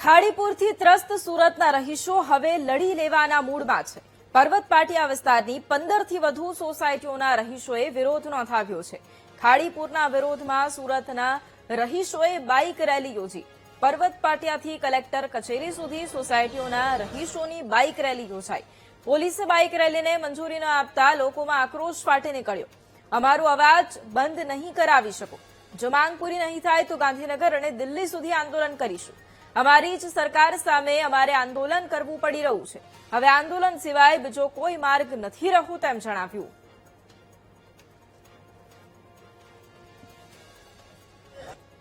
ખાડીપુરથી ત્રસ્ત સુરતના રહીશો હવે લડી લેવાના મૂડમાં છે। પર્વત પાટિયા વિસ્તારની 15થી વધુ સોસાયટીઓના રહીશોએ વિરોધ નોંધાવ્યો છે। ખાડીપુરના વિરોધમાં સુરતના રહીશોએ બાઇક રેલી યોજી। પર્વત પાટિયાથી કલેક્ટર કચેરી સુધી સોસાયટીઓના રહીશોની બાઇક રેલી યોજાઈ। પોલીસે બાઇક રેલીને મંજૂરી ન આપતા લોકોમાં આક્રોશ ફાટી નીકળ્યો। અમારો અવાજ બંધ નહીં કરાવી શકો, જો માંગ પૂરી નહીં થાય તો ગાંધીનગર અને દિલ્હી સુધી આંદોલન કરીશું। અમારી જ સરકાર સામે અમારે આંદોલન કરવું પડી રહ્યું છે। હવે આંદોલન સિવાય બીજો કોઈ માર્ગ નથી રહ્યો તેમ જણાવ્યું।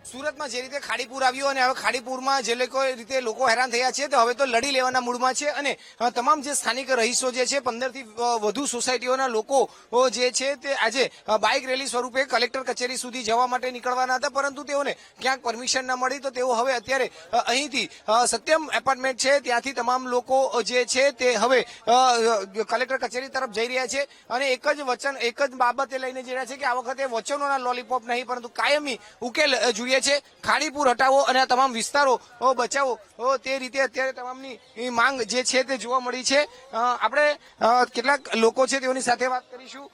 સુરતમાં જે રીતે ખાડીપુર આવ્યું અને હવે ખાડીપુરમાં જે રીતે લોકો હેરાન થયા છે તો હવે તો લડી લેવાના મૂડમાં છે અને તમામ જે સ્થાનિક રહીશો જે છે 15થી વધુ સોસાયટીઓના લોકો જે છે તે આજે બાઇક રેલી સ્વરૂપે કલેક્ટર કચેરી સુધી જવા માટે નીકળવાના હતા, પરંતુ તેઓને ક્યાંક પરમિશન ન મળી તો તેઓ હવે અત્યારે અહીંથી સત્યમ એપાર્ટમેન્ટ છે ત્યાંથી તમામ લોકો જે છે તે હવે કલેક્ટર કચેરી તરફ જઈ રહ્યા છે અને એક જ બાબતે લઈને જઈ રહ્યા છે કે આ વખતે વચનોના લોલીપોપ નહીં પરંતુ કાયમી ઉકેલ જોઈએ છે। ખાડીપુર હટાવો અને આ તમામ વિસ્તારો બચાવો તે રીતે અત્યારે તમામની માંગ જે છે તે જોવા મળી છે। આપણે કેટલાક લોકો છે તેઓની સાથે વાત કરીશું।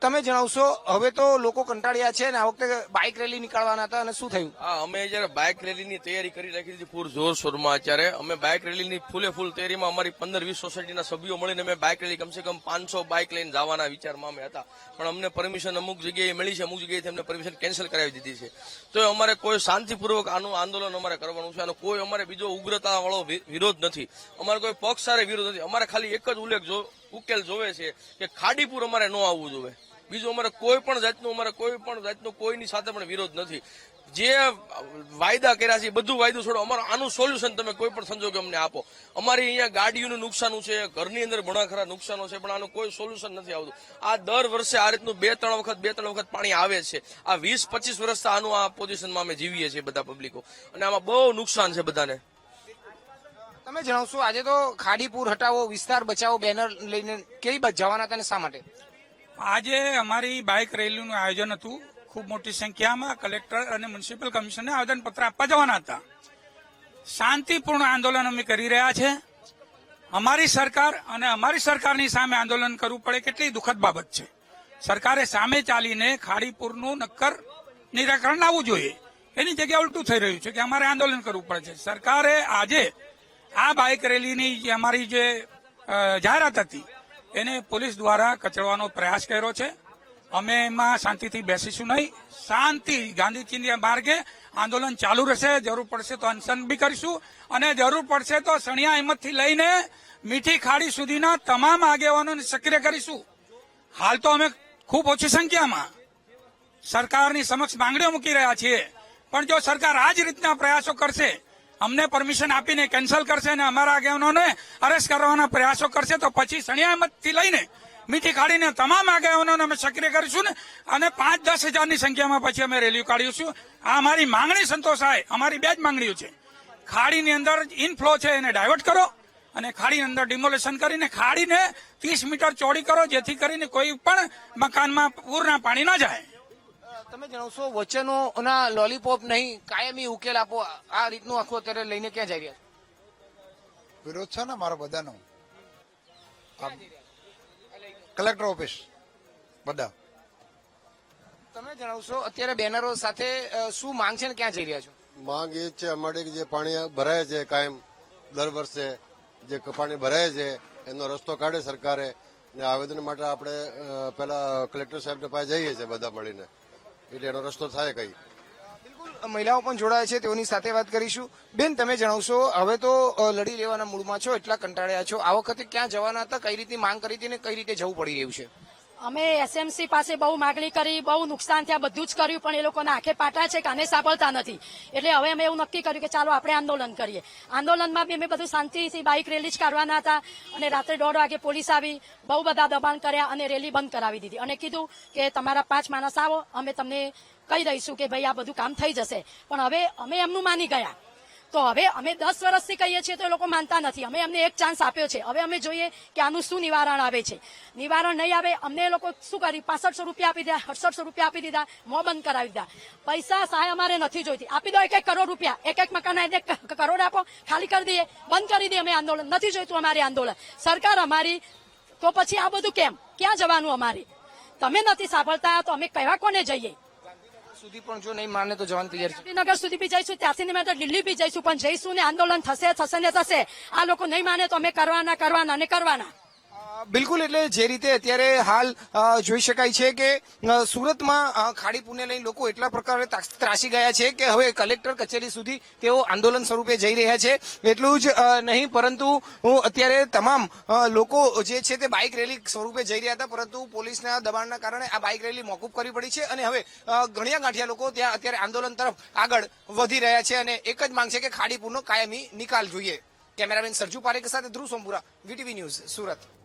તમે જણાવશો, હવે તો લોકો કંટાળ્યા છે અને આ વખતે બાઇક રેલી નીકળવાના હતા અને શું થયું? અમે જયારે બાઇક રેલીની તૈયારી કરી રાખી હતી પૂર જોરશોરમાં, અત્યારે અમે બાઇક રેલીની ફૂલે ફૂલ તૈયારીમાં અમારી 15-20 સોસાયટીના સભ્યો મળીને અમે બાઇક રેલી કમસે કમ 500 બાઇક લઈને જવાના વિચારમાં અમે હતા, પણ અમને પરમિશન અમુક જગ્યાએ મળી છે, અમુક જગ્યાએથી અમને પરમિશન કેન્સલ કરાવી દીધી છે। તો અમારે કોઈ શાંતિપૂર્વક આનું આંદોલન અમારે કરવાનું છે અને કોઈ અમારે બીજો ઉગ્રતા વાળો વિરોધ નથી, અમારે કોઈ પક્ષ સારે વિરોધ નથી। અમારે ખાલી એક જ ઉકેલ જોવે છે કે ખાડીપુર અમારે ન આવવું જોઈએ, બીજું અમારે કોઈ પણ જાતનું કોઈની સાથે પણ વિરોધ નથી। જે વાયદા કર્યા છે બધું વાયદું છોડો, અમારું આનું સોલ્યુશન તમે કોઈ પણ સંજોગે અમને આપો। અમારી અહીંયા ગાડીઓનું નુકસાન છે, ઘરની અંદર ઘણા ખરા નુકસાનો છે, પણ આનું કોઈ સોલ્યુશન નથી આવતું। આ દર વર્ષે આ રીતનું બે ત્રણ વખત પાણી આવે છે। આ 20-25 વર્ષથી આનું આ પોઝિશનમાં અમે જીવીએ છીએ બધા પબ્લિકો, અને આમાં બહુ નુકસાન છે બધાને। તમે જણાવશો, આજે તો ખાડીપુર હટાવો વિસ્તાર બચાવો બેનર લઈને કઈ બાજુ જવાના હતા અને શા માટે? આજે અમારી બાઇક રેલીનું આયોજન હતું। ખૂબ મોટી સંખ્યામાં કલેક્ટર અને મ્યુનિસિપલ કમિશનરને આવેદનપત્ર આપવા જવાના હતા। શાંતિપૂર્ણ આંદોલન અમે કરી રહ્યા છે। અમારી સરકાર અને અમારી સરકારની સામે આંદોલન કરવું પડે કેટલી દુઃખદ બાબત છે। સરકારે સામે ચાલીને ખાડીપુરનું નક્કર નિરાકરણ લાવવું જોઈએ, એની જગ્યાએ ઉલટું થઈ રહ્યું છે કે અમારે આંદોલન કરવું પડે છે। સરકારે આજે આ બાઇક રેલીની જે અમારી જે જાહેરાત હતી એને પોલીસ દ્વારા કચડવાનો પ્રયાસ કર્યો છે। અમે એમાં શાંતિથી બેસીશું નહીં, શાંતિ ગાંધીજીના માર્ગે આંદોલન ચાલુ રહેશે। જરૂર પડશે તો અનશન બી કરીશું અને જરૂર પડશે તો સણિયા હિંમતથી લઈને મીઠી ખાડી સુધીના તમામ આગેવાનોને સક્રિય કરીશું। હાલ તો અમે ખૂબ ઓછી સંખ્યામાં સરકારની સમક્ષ માંગણીઓ મૂકી રહ્યા છીએ, પણ જો સરકાર આ જ રીતના પ્રયાસો કરશે, અમને પરમિશન આપીને કેન્સલ કરશે અને અમારા આગેવાનોને અરેસ્ટ કરવાના પ્રયાસો કરશે તો પછી સણિયા હિંમતથી લઈને મીઠી ખાડીને તમામ આગેવાનોને અમે સક્રિય કરીશું ને અને 5-10 હજારની સંખ્યામાં પછી અમે રેલીઓ કાઢીશું। આ અમારી માંગણી સંતોષાય, અમારી બે જ માંગણીઓ છે। ખાડીની અંદર ઇનફ્લો છે એને ડાયવર્ટ કરો અને ખાડીની અંદર ડિમોલેશન કરીને ખાડીને 30 મીટર ચોડી કરો, જેથી કરીને કોઈ પણ મકાનમાં પૂરના પાણી ના જાય। તમે જણાવશો, વચનોના લોલીપોપ નહીં કાયમી ઉકેલ આપો, આ રીતનું આખું અત્યારે લઈને ક્યાં જઈ રહ્યા છો? વિરોધ છે ને મારો બધાનો, કલેક્ટર ઓફિસ બધા। તમે જણાવશો, અત્યારે બેનરો સાથે શું માંગ છે ને ક્યાં જઈ રહ્યા છો? માંગ એ છે અમારી જે પાણી ભરાય છે કાયમ દર વર્ષે જે પાણી ભરાય છે એનો રસ્તો કાઢે સરકારે, ને આવેદન માટે આપણે પેલા કલેક્ટર સાહેબને પાસે જઈએ છીએ બધા મળીને, એટલે એનો રસ્તો થાય કઈ। બિલકુલ, મહિલાઓ પણ જોડાય છે, તેઓની સાથે વાત કરીશું। બેન, તમે જણાવશો, હવે તો લડી લેવાના મૂડમાં છો, એટલા કંટાળ્યા છો, આ વખતે ક્યાં જવાના હતા, કઈ રીતે માંગ કરી હતી ને કઈ રીતે જવું પડી રહ્યું છે? અમે એસએમસી પાસે બહુ માગણી કરી, બહુ નુકસાન થયા, બધું જ કર્યું, પણ એ લોકોના આંખે પાટા છે, કાને સાંભળતા નથી। એટલે હવે અમે એવું નક્કી કર્યું કે ચાલો આપણે આંદોલન કરીએ। આંદોલનમાં બી અમે બધું શાંતિથી બાઇક રેલી જ કાઢવાના હતા અને રાત્રે 1:30 વાગે પોલીસ આવી, બહુ બધા દબાણ કર્યા અને રેલી બંધ કરાવી દીધી અને કીધું કે તમારા 5 માણસ આવો, અમે તમને કહી દઈશું કે ભાઈ આ બધું કામ થઈ જશે। પણ હવે અમે એમનું માની ગયા, તો હવે અમે 10 વર્ષથી કહીએ છીએ તો એ લોકો માનતા નથી. અમે એમને એક ચાન્સ આપ્યો છે. હવે અમે જોઈએ કે આનું શું નિવારણ આવે છે. નિવારણ નહીં આવે અમને એ લોકો શું કરી 6500 રૂપિયા આપી દીધા, 6800 રૂપિયા આપી દીધા, મોં બંધ કરાવી દીધા. પૈસા સહાય અમારે નથી જોઈતી. આપી દો 1-1 કરોડ રૂપિયા, એક મકાન 1 કરોડ આપો, ખાલી કરી દઈએ, બંધ કરી દઈએ. અમે આંદોલન નથી જોઈતું. અમારે આંદોલન સરકાર અમારી તો પછી આ બધું કેમ, ક્યાં જવાનું અમારે? તમે નથી સાંભળતા તો અમે કહેવા કોને જઈએ? સુધી પણ જો નહીં માને તો જવાનું તૈયાર છે. ગાંધીનગર સુધી બી જઈશું, ત્યાંથી મેં તો દિલ્હી બી જઈશું, પણ જઈશું ને આંદોલન થશે ને થશે. આ લોકો નહીં માને તો અમે કરવાના. બિલકુલ, એટલે જે રીતે અત્યારે હાલ જોઈ શકાય છે કે સુરતમાં ખાડીપુરને લઈને લોકો એટલા પ્રકારે ત્રાસી ગયા છે કે હવે કલેક્ટર કચેરી સુધી તેઓ આંદોલન સ્વરૂપે જઈ રહ્યા છે. એટલું જ નહીં પરંતુ અત્યારે તમામ લોકો જે છે તે બાઇક રેલી સ્વરૂપે જઈ રહ્યા હતા, પરંતુ પોલીસના દબાણના કારણે આ બાઇક રેલી મોકૂફ કરવી પડી છે અને હવે ઘણા ગાંઠિયા લોકો ત્યાં અત્યારે આંદોલન તરફ આગળ વધી રહ્યા છે અને એક જ માંગ છે કે ખાડીપુરનો કાયમી નિકાલ જોઈએ. કેમેરામેન સરજુ પારેખ સાથે ધ્રુવ સોમપુરા, વીટીવી ન્યૂઝ, સુરત.